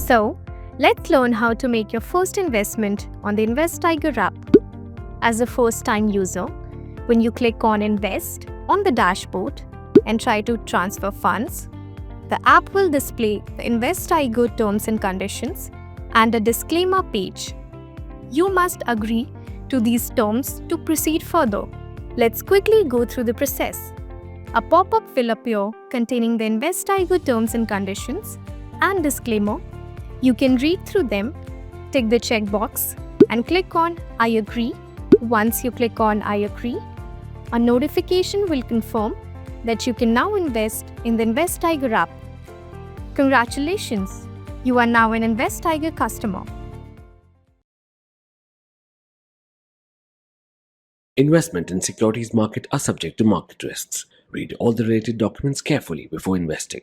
So, let's learn how to make your first investment on the InvesTiger app. As a first-time user, when you click on Invest on the dashboard and try to transfer funds, the app will display the InvesTiger terms and conditions and a disclaimer page. You must agree to these terms to proceed further. Let's quickly go through the process. A pop-up will appear containing the InvesTiger terms and conditions and disclaimer. You can read through them, tick the checkbox, and click on I agree. Once you click on I agree, a notification will confirm that you can now invest in the InvesTiger app. Congratulations! You are now an InvesTiger customer. Investment in securities market are subject to market risks. Read all the related documents carefully before investing.